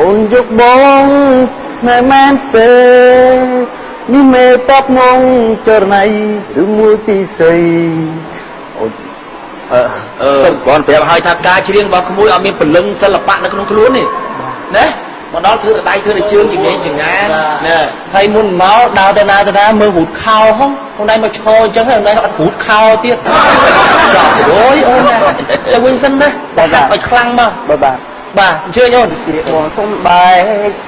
អូនយកបងស្នេហ៍មែនទេនេះមេបបងងចរណៃឬមួយពីស្រីអូនគាត់ប្រាប់ឲ្យថាការច្រៀងរបស់ក្មួយអត់មានពលឹងសិល្បៈនៅក្នុងខ្លួននេះណាមកដល់ធ្វើដៃធ្វើជើងជាងចងាណែហើយមុនមកដើរទៅណាមើលរូតខោហងខ្លួនឯងមកឈរអញ្ចឹងហើយខ្លួនឯងអត់រូតខោទៀតចប់អូយអូនណាទៅវិញសិនណាតែហាត់ឲ្យខ្លាំងមកបាទអញ្ជើញអូនបងសុំបែក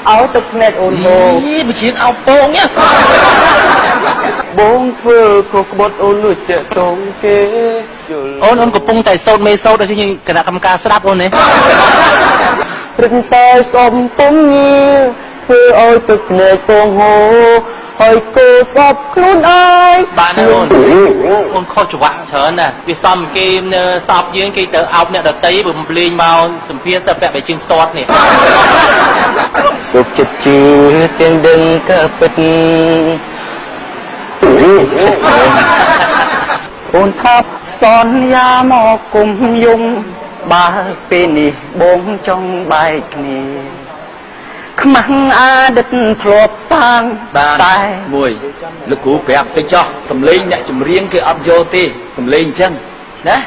ឲ្យទឹកភ្នែកអូនបងមកច្រៀងអោបពងញ៉ាបងធ្វើខុសក្បត់អូនលួចតាក់ទងគេអូនកំពុងតែសូត្រមេសូត្រឲ្យគណៈកម្មការស្ដាប់អូននេះព្រឹកតែសំពុំងារធ្វើឲ្យទឹកភ្នែកពងហូរហើយកោសពខ្លួនឯងបានហើយអូនខុសច្រវាក់ច្រើនណាស់វាសំគេនៅសពយើងគេទៅអោបអ្នកដតីបំភ្លេងមកសម្ភារសិពាក់បែជាងផ្ទាត់នេះសុខចិត្តជឿទាំងដឹងក៏ពិតអូនថាសន្យាមកគុំយំបើពេលនេះបងចង់បែកគ្នាខ្មាំងអតីតធ្លាប់សាងតែមួយលោកគ្រូប្រាប់តិចចោះសំឡេងអ្នកចម្រៀងគេអត់យកទេសំឡេងអញ្ចឹងណា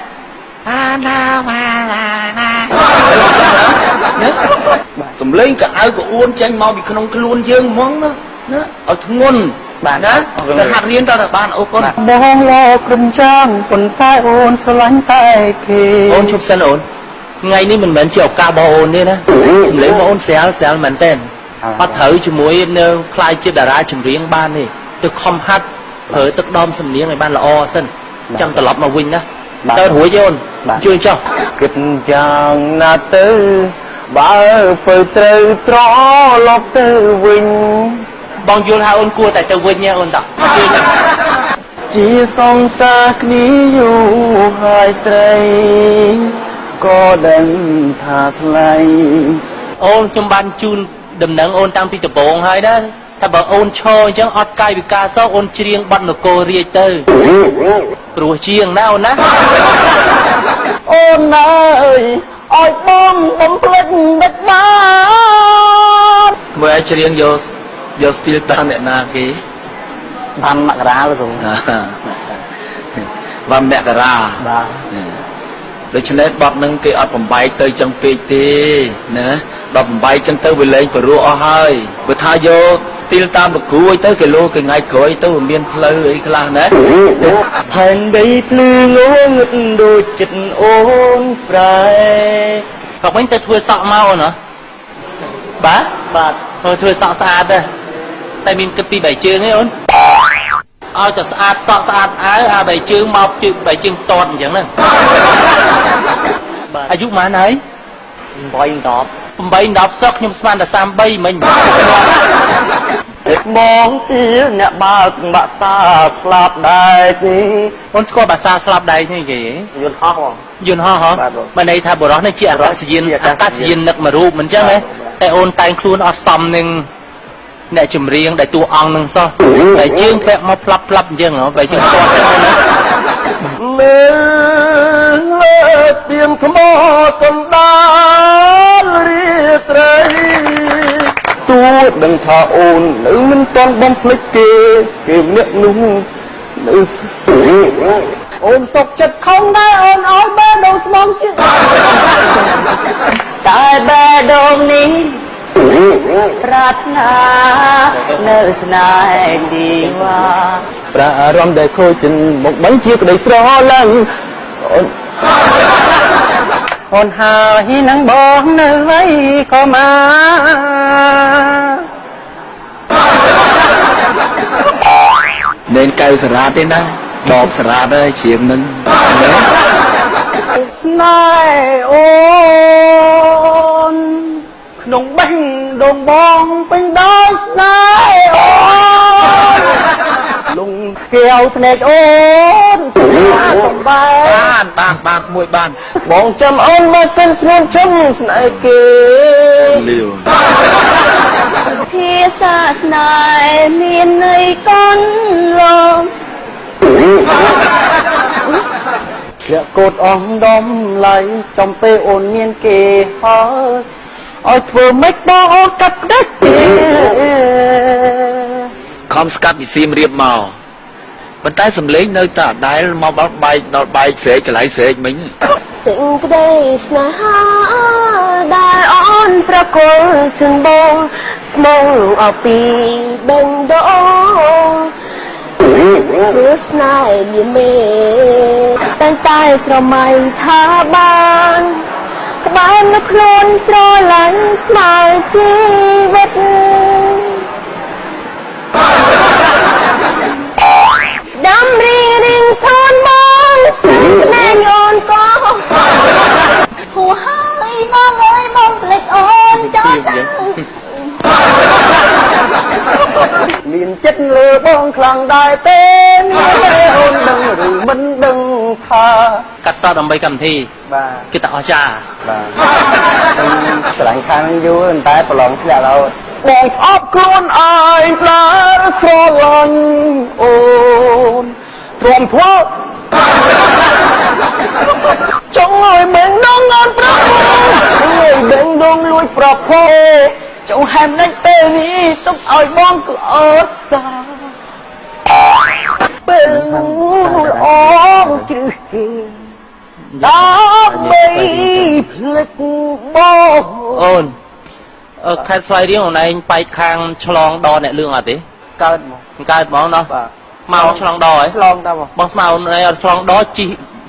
អាណាវ៉ាឡាណាសំឡេងកៅអៅកអួនចេញមកពីក្នុងខ្លួនយើងហ្មងណាឲ្យធ្ងន់បាទណាទៅហាត់រៀនតើបានអូនបងលោក្រុមចាងប៉ុន្តែអូនស្រឡាញ់តែគេអូនឈប់សិនអូនថ្ងៃនេះមិនមែនជាឱកាសរបស់អូនទេណាសំឡេងរបស់អូនស្រាលមែនទែនអត់ត្រូវជាមួយនៅខ្លាយជាតារាចម្រៀងបានទេទៅខំហាត់ប្រើទឹកដមសំនៀងឲ្យបានល្អសិនចាំត្រឡប់មកវិញណាទៅរួចទេអូនជួយចុះគិតយ៉ាងណាទៅបើទៅត្រូវត្រឡប់ទៅវិញបងយល់ថាអូនគួរតែទៅវិញទេអូនតោះជួយណាជាសង្សារគ្នាយូរហើយស្រីក៏ដឹងថាថ្លៃអូនខ្ញុំបានជូនដំណឹងអូនតាំងពីដំបូងហើយណាតែបើអូនឈរអញ្ចឹងអត់កាយវិការសោកអូនច្រៀងបទនគររាជទៅព្រោះជាងណាអូនណាអូនអើយឲ្យបងបំភ្លេចមិនបានមើលឲ្យច្រៀងយកស្ទីលតាមអ្នកណាគេបានមករាលគ្រូបានមករាបាទដូច្នេះបទនឹងគេអត់បំបែកទៅចឹងពេកទេណាដល់បំបែកចឹងទៅវាលែងព្រោះអស់ហើយបើថាយកស្ទីលតាមលោកគ្រូឲ្យទៅគេលោគេថ្ងៃក្រោយទៅមានផ្លូវអីខ្លះណាផែនដីភ្លឺងងឹតដូចចិត្តអូនប្រែក៏វិញទៅធ្វើសក់មកអូនហ៎បាទធ្វើសក់ស្អាតដែរតែមានគិតពីបែកជើងទេអូនឲ្យតែស្អាតសក់ស្អាតអាវអាបែកជើងមកជើងបែកជើងតតអញ្ចឹងណាអាយុប៉ុន្មានហើយ8 10សក់ខ្ញុំស្មានតែ33មិញបងជាអ្នកបើកបាក់សាស្លាប់ដែរទេអូនស្គាល់បាក់សាស្លាប់ដែរទេគេយន្តហោះយន្តហោះហ៎បើន័យថាបរោះនេះជាអាកាសយាននឹកមួយរូបមិនអញ្ចឹងទេតែអូនតែងខ្លួនអត់សមនឹងអ្នកចម្រៀងដែលតួអង្គនឹងសោះតែជើងធ្លាក់មកផ្លាប់អញ្ចឹងហ៎បែរជើងផ្ទាត់ទៅណាមើលលើស្ទៀងថ្មកំដាលរាត្រីទួដឹងថាអូននៅមិនទាន់បំភ្លេចគេអ្នកនោះនៅអូនសុកចិត្តខំដែរអូនឲ្យបែរដូងស្មងជាតិតែបែរដូងនេះប្រាថ្នានៅស្នេហ៍ជីវ៉ាប្រារម្ភដែលខូចចិនមកបញ្ជាក្តីស្រឡាញ់អូនហើយនឹងបងនៅໄວក៏មកកៅសារ៉ាទេណាដបសារ៉ាដែរជ្រៀងនឹងស្នេហ៍អូនក្នុងបេះដូងបងពេញដោយស្នេហ៍អូនលងកែវភ្នែកអូនសំបានមួយបានបងចាំអូនមកសិនស្ងួនចំស្នេហ៍គេលាវភាសាស្នេហ៍មានន័យកន់លងលាក់កូតអស់ដំឡៃចំពេលអូនមានគេហើយ ឲ្យធ្វើម៉េចបងអូនកាត់ផ្ដាច់ទេ ខំស្កាត់ពីសៀមរាបមកប៉ុន្តែសំលេងនៅតែអដែលមកដល់បែកដល់បែកស្រែកកន្លែងស្រែកមិញ សេចក្តីស្នេហាដែលអូនប្រគល់ជូនបងស្មងអពីបេងដូងព្រោះស្នេហ៍មានមេតែងតែស្រមៃថាបានក្បែរនៅខ្លួនស្រឡាញ់ស្មើជីវិតដាំរីរីងធនបងណែញូនក៏ហួហើយបងអើយបងភ្លេចអូនចោលទៅ មានចិត្តលើបងខ្លាំងដែរទេមានអូនដឹងឬមិនដឹងថា កាត់សតដើម្បីកម្មវិធី បាទ គេតែអស្ចារ្យ បាទស្រឡាញ់ខាងយូរតែប្រឡងធ្លាក់រហូតបងស្អប់ខ្លួនឯងដែលស្រឡាញ់អូនទ្រាំធ្វើចង់ឲ្យបេងដងអត់ប្រពោចង់ឲ្យបេងដងលួចប្រពោចង់ហែមនេះពេលនេះទុកឲ្យបងគឺអត់សាពេលអូនជ្រឹះគេដើម្បីភ្លេចបង អូនខេត្តស្វាយរៀងអូនឯងបែកខាងឆ្លងដអ្នកលឿងអត់ទេ កើតមក កើតហ្មងណោះ បាទ មកឆ្លងដហ៎ ឆ្លងតាមមក បងស្មៅអូនឯងអត់ឆ្លងដជី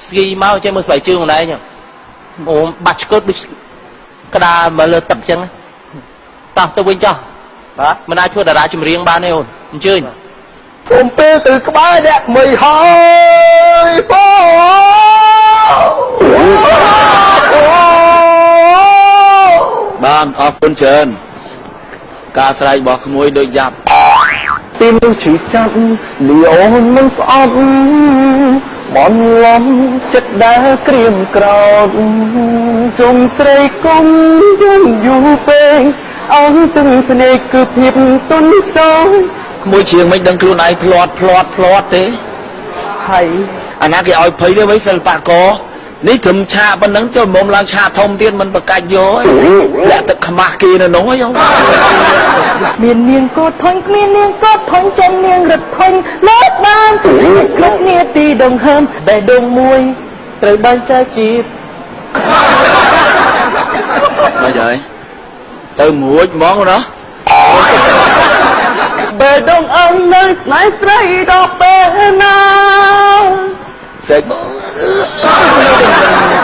ស្គីមកចេះមើលស្បែកជើងអូនឯងអូនបាត់ឆ្កឹតដូចក្តារមកលើទឹកអញ្ចឹងតោះទៅវិញចោះ បាទ មិនអាចធ្វើតារាចម្រៀងបានទេអូនអញ្ជើញ គុំពេលទៅក្បែរអ្នកថ្មីហើយបងបានអរគុណច្រើនការស្រែករបស់ក្មួយដូចយ៉ាប់ ពីនោះឈឺចាប់លីអូនមិនស្អប់បនលំចិត្តដែលក្រៀមក្រោតជុំស្រីគុំយំយូរពេកអងទឹកភ្នែកគឺភាពទុនសោយ ក្មួយជ្រៀងមិនដឹងខ្លួនឯងផ្លាត់ទេ ហើយ អាណាគេឲ្យភ័យទេវិញសិល្បករនេះត្រឹមឆាកប៉ុណ្ណឹងចូលមុំឡើងឆាកធំទៀតមិនបកាច់យកឯងលាក់ទឹកខ្មាស់គេនៅនោះហ្នឹង មាននាងកោតធុញគ្មាននាងកោតធុញចំនាងរត់ធុញលើកបានគ្រប់នាទីដងហើមដែលដងមួយត្រូវបានចែកជីប មិនហើយទៅមួយហ្មងណា បែដងអើនៅស្នេហ៍ស្រីដល់ពេលណា សេច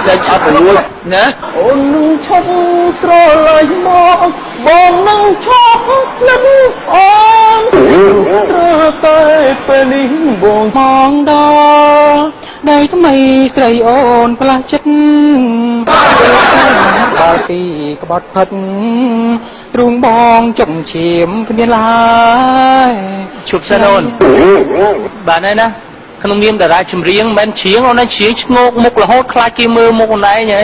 ចេញអត់រួចណា អូននឹងឈប់ស្រលាញ់មកបងនឹងឈប់ភ្លេចអូនត្រូវតែពេលនេះបងមកដល់ដៃថ្មីស្រីអូនផ្លាស់ចិត្តបើពីក្បត់ផិតទ្រូងបងចុកឈាមគ្មានឡើយ ឈប់សិនអូនបានហើយណាក្នុងនាមតារាចម្រៀងមិនច្រៀងអូនឯងច្រៀងឈ្ងោកមុខរហូតខ្លាចគេមើលមុខអូនឯងហ៎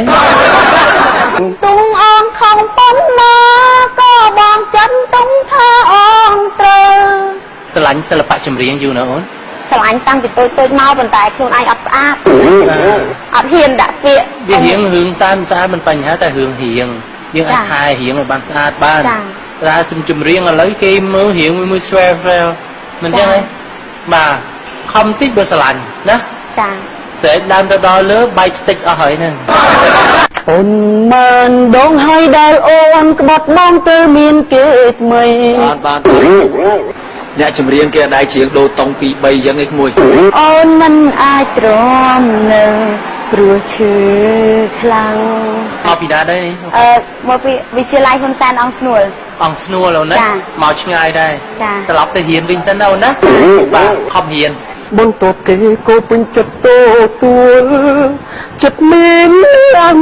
ទុំអូនខំប៉ុណ្ណាក៏បងចិត្តទុំថាអូនត្រូវ ស្រឡាញ់សិល្បៈចម្រៀងយូរណាស់អូន ស្រឡាញ់តាំងពីតូចៗមកប៉ុន្តែខ្លួនឯងអត់ស្អាតអត់ហ៊ានដាក់ពាក្យ វារៀងរឿងស្អាតមិនបញ្ហាតែរឿងរៀងយើងអាចថែរៀងឲ្យបានស្អាតបានតែសំចម្រៀងឥឡូវគេមើលរៀងមួយស្វែមិនចឹងទេបាទខំតិចបើស្រឡាញ់ណា ចា ស្រែកដើមទៅដល់លើបែកខ្ទេចអស់ហើយហ្នឹង អូនមិនដងហើយដែលអូនក្បត់បងទៅមានគេថ្មី បានអ្នកចម្រៀងគេអត់ដែរច្រៀងដូរតុង2 3អញ្ចឹងឯងក្មួយ អូនមិនអាចទ្រាំនៅព្រោះឈឺខ្លាំង មកពីណាដែរ មកពីវិទ្យាល័យហ៊ុនសែនអង្គស្នួល អង្គស្នួលអូនណា ចា មកឆ្ងាយដែរ ចា ត្រឡប់ទៅរៀនវិញសិនណាអូនណាបាទខំរៀន បន្ទាប់គេក៏ពេញចិត្តទទួលចិត្តមានឡើង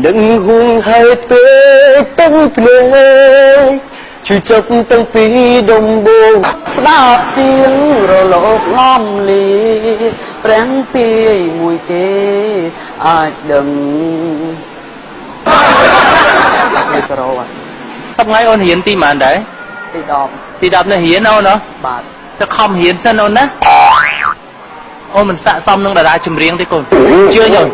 នឹងហួងហេតុពេកទាំងភ្នែកជឿចាប់តាំងពីដំបូងស្ដាប់เสียងរលកងំលីប្រាំងពីមួយគេអាចដឹងនេះក៏រក សប្ងៃអូនរៀនទីប៉ុន្មានដែរ ទី10 ទី10នេះរៀនអូនណា បាទ ទៅខំរៀនសិនអូនណាអូនមិនស័ក្តិសមនឹងតារាចម្រៀងទេកូនជឿញអូន